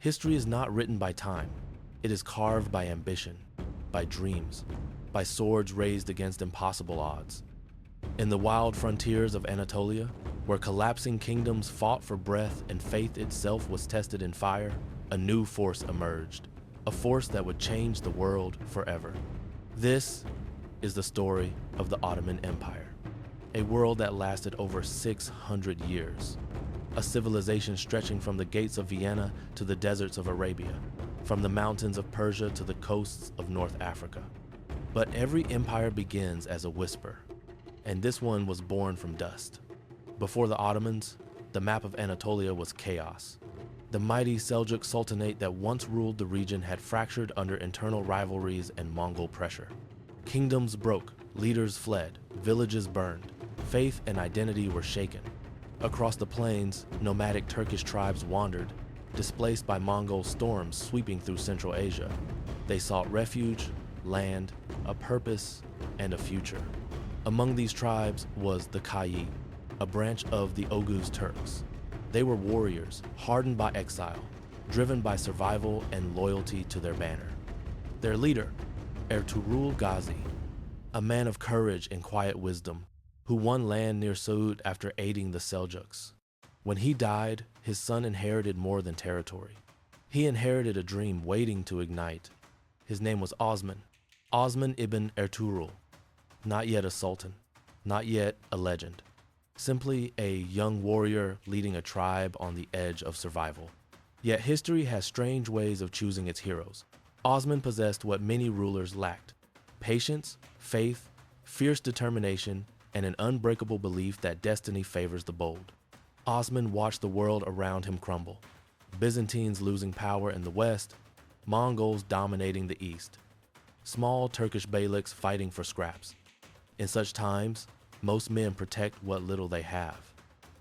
History is not written by time. It is carved by ambition, by dreams, by swords raised against impossible odds. In the wild frontiers of Anatolia, where collapsing kingdoms fought for breath and faith itself was tested in fire, a new force emerged, a force that would change the world forever. This is the story of the Ottoman Empire, a world that lasted over 600 years, a civilization stretching from the gates of Vienna to the deserts of Arabia, from the mountains of Persia to the coasts of North Africa. But every empire begins as a whisper, and this one was born from dust. Before the Ottomans, the map of Anatolia was chaos. The mighty Seljuk Sultanate that once ruled the region had fractured under internal rivalries and Mongol pressure. Kingdoms broke, leaders fled, villages burned, faith and identity were shaken. Across the plains, nomadic Turkish tribes wandered, displaced by Mongol storms sweeping through Central Asia. They sought refuge, land, a purpose, and a future. Among these tribes was the Kayi, a branch of the Oghuz Turks. They were warriors, hardened by exile, driven by survival and loyalty to their banner. Their leader, Ertugrul Gazi, a man of courage and quiet wisdom, who won land near Saud after aiding the Seljuks. When he died, his son inherited more than territory. He inherited a dream waiting to ignite. His name was Osman ibn Ertugrul, not yet a sultan, not yet a legend, simply a young warrior leading a tribe on the edge of survival. Yet history has strange ways of choosing its heroes. Osman possessed what many rulers lacked: patience, faith, fierce determination, and an unbreakable belief that destiny favors the bold. Osman watched the world around him crumble, Byzantines losing power in the west, Mongols dominating the east, small Turkish beyliks fighting for scraps. In such times, most men protect what little they have.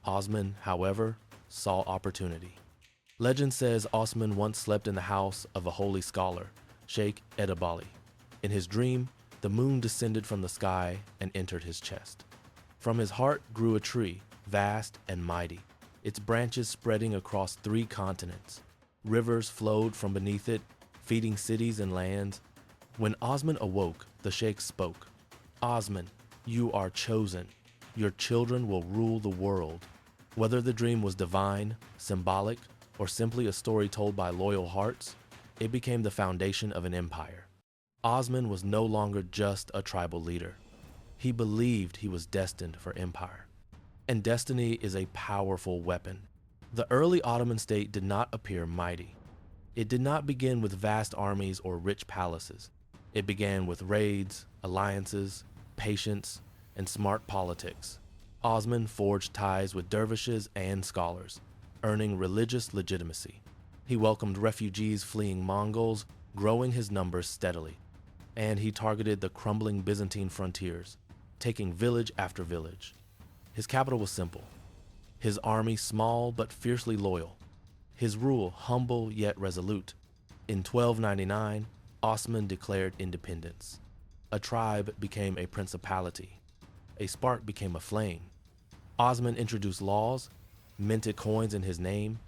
Osman, however, saw opportunity. Legend says Osman once slept in the house of a holy scholar, Sheikh Edebali. In his dream, the moon descended from the sky and entered his chest. From his heart grew a tree, vast and mighty, its branches spreading across 3 continents. Rivers flowed from beneath it, feeding cities and lands. When Osman awoke, the sheikh spoke. "Osman, you are chosen. Your children will rule the world." Whether the dream was divine, symbolic, or simply a story told by loyal hearts, it became the foundation of an empire. Osman was no longer just a tribal leader. He believed he was destined for empire. And destiny is a powerful weapon. The early Ottoman state did not appear mighty. It did not begin with vast armies or rich palaces. It began with raids, alliances, patience, and smart politics. Osman forged ties with dervishes and scholars, earning religious legitimacy. He welcomed refugees fleeing Mongols, growing his numbers steadily. And he targeted the crumbling Byzantine frontiers, taking village after village. His capital was simple, his army small but fiercely loyal, his rule humble yet resolute. In 1299, Osman declared independence. A tribe became a principality. A spark became a flame. Osman introduced laws, minted coins in his name,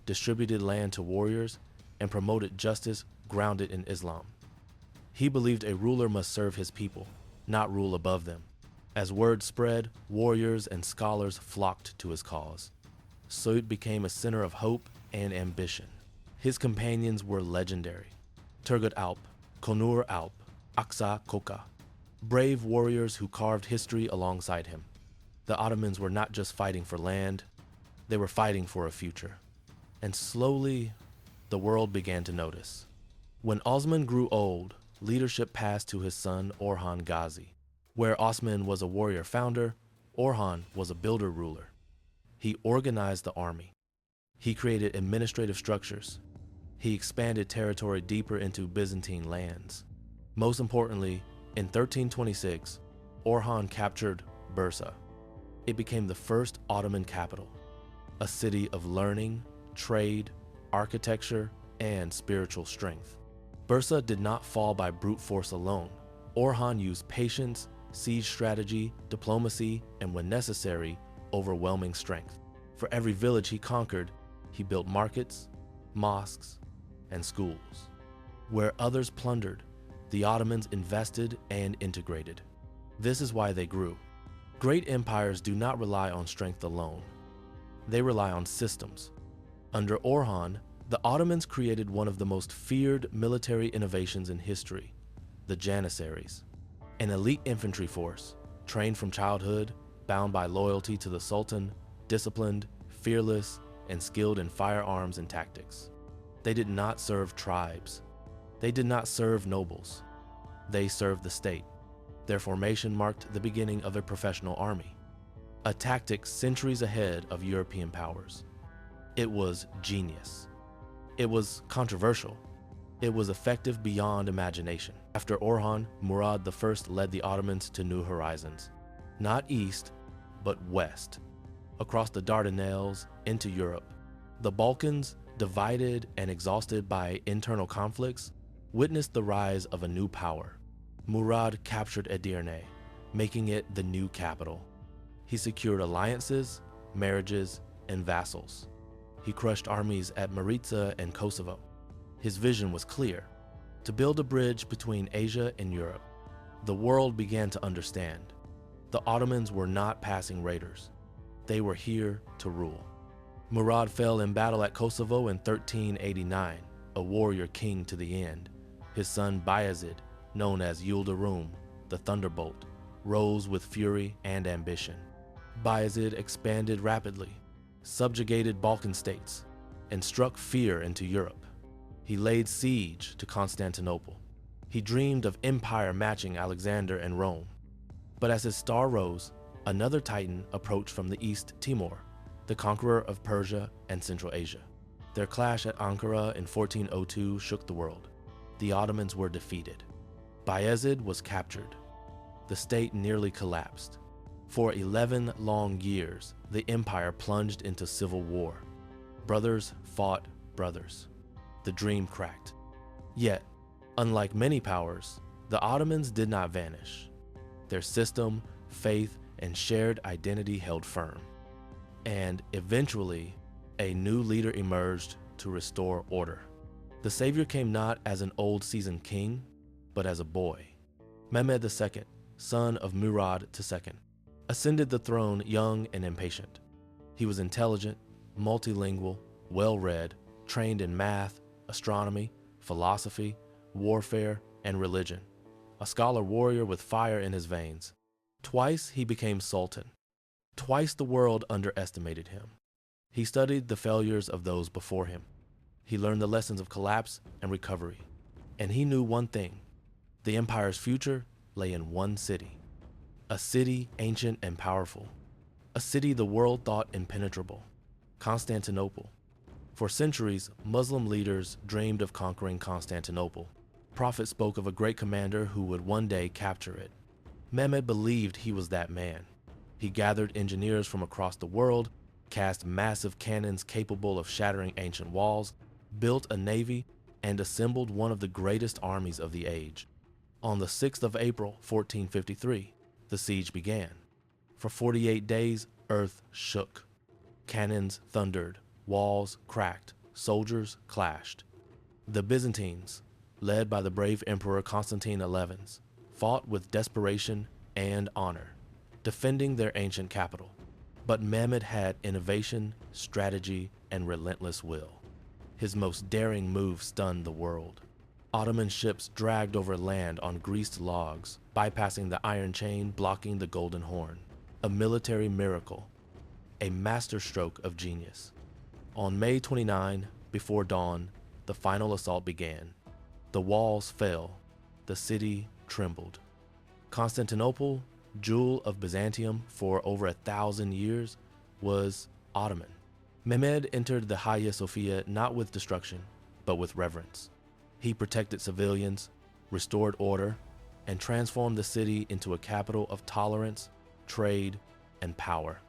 distributed land to warriors, and promoted justice grounded in Islam. He believed a ruler must serve his people, not rule above them. As word spread, warriors and scholars flocked to his cause. Saud became a center of hope and ambition. His companions were legendary: Turgut Alp, Konur Alp, Aksa Koka, brave warriors who carved history alongside him. The Ottomans were not just fighting for land, they were fighting for a future. And slowly, the world began to notice. When Osman grew old, leadership passed to his son Orhan Gazi. Where Osman was a warrior founder, Orhan was a builder ruler. He organized the army. He created administrative structures. He expanded territory deeper into Byzantine lands. Most importantly, in 1326, Orhan captured Bursa. It became the first Ottoman capital, a city of learning, trade, architecture, and spiritual strength. Bursa did not fall by brute force alone. Orhan used patience, siege strategy, diplomacy, and when necessary, overwhelming strength. For every village he conquered, he built markets, mosques, and schools. Where others plundered, the Ottomans invested and integrated. This is why they grew. Great empires do not rely on strength alone. They rely on systems. Under Orhan, the Ottomans created one of the most feared military innovations in history, the Janissaries, an elite infantry force, trained from childhood, bound by loyalty to the Sultan, disciplined, fearless, and skilled in firearms and tactics. They did not serve tribes. They did not serve nobles. They served the state. Their formation marked the beginning of a professional army, a tactic centuries ahead of European powers. It was genius. It was controversial. It was effective beyond imagination. After Orhan, Murad I led the Ottomans to new horizons, not east, but west, across the Dardanelles into Europe. The Balkans, divided and exhausted by internal conflicts, witnessed the rise of a new power. Murad captured Edirne, making it the new capital. He secured alliances, marriages, and vassals. He crushed armies at Maritza and Kosovo. His vision was clear: to build a bridge between Asia and Europe. The world began to understand. The Ottomans were not passing raiders. They were here to rule. Murad fell in battle at Kosovo in 1389, a warrior king to the end. His son Bayezid, known as Yildirim, the Thunderbolt, rose with fury and ambition. Bayezid expanded rapidly, subjugated Balkan states, and struck fear into Europe. He laid siege to Constantinople. He dreamed of empire matching Alexander and Rome. But as his star rose, another titan approached from the east, Timur, the conqueror of Persia and Central Asia. Their clash at Ankara in 1402 shook the world. The Ottomans were defeated. Bayezid was captured. The state nearly collapsed. For 11 long years, the empire plunged into civil war. Brothers fought brothers. The dream cracked. Yet, unlike many powers, the Ottomans did not vanish. Their system, faith, and shared identity held firm. And eventually, a new leader emerged to restore order. The savior came not as an old seasoned king, but as a boy. Mehmed II, son of Murad II, ascended the throne young and impatient. He was intelligent, multilingual, well-read, trained in math, astronomy, philosophy, warfare, and religion. A scholar warrior with fire in his veins. Twice he became sultan. Twice the world underestimated him. He studied the failures of those before him. He learned the lessons of collapse and recovery. And he knew one thing: the empire's future lay in one city. A city ancient and powerful. A city the world thought impenetrable. Constantinople. For centuries, Muslim leaders dreamed of conquering Constantinople. Prophets spoke of a great commander who would one day capture it. Mehmed believed he was that man. He gathered engineers from across the world, cast massive cannons capable of shattering ancient walls, built a navy, and assembled one of the greatest armies of the age. On the 6th of April, 1453, the siege began. For 48 days, earth shook. Cannons thundered, walls cracked, soldiers clashed. The Byzantines, led by the brave Emperor Constantine XI, fought with desperation and honor, defending their ancient capital. But Mehmed had innovation, strategy, and relentless will. His most daring move stunned the world. Ottoman ships dragged over land on greased logs, bypassing the iron chain blocking the Golden Horn. A military miracle, a masterstroke of genius. On May 29, before dawn, the final assault began. The walls fell. The city trembled. Constantinople, jewel of Byzantium for over 1,000 years, was Ottoman. Mehmed entered the Hagia Sophia not with destruction, but with reverence. He protected civilians, restored order, and transformed the city into a capital of tolerance, trade, and power.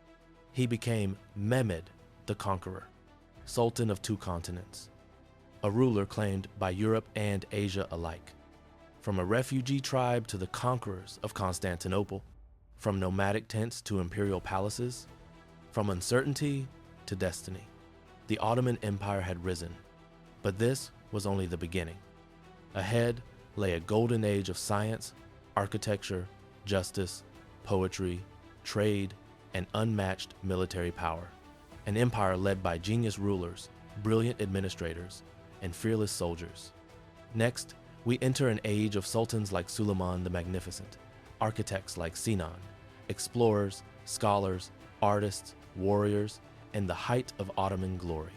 He became Mehmed the Conqueror, Sultan of 2 continents, a ruler claimed by Europe and Asia alike. From a refugee tribe to the conquerors of Constantinople, from nomadic tents to imperial palaces, from uncertainty to destiny, the Ottoman Empire had risen. But this was only the beginning. Ahead lay a golden age of science, architecture, justice, poetry, trade, and unmatched military power. An empire led by genius rulers, brilliant administrators, and fearless soldiers. Next, we enter an age of sultans like Suleiman the Magnificent, architects like Sinan, explorers, scholars, artists, warriors, and the height of Ottoman glory.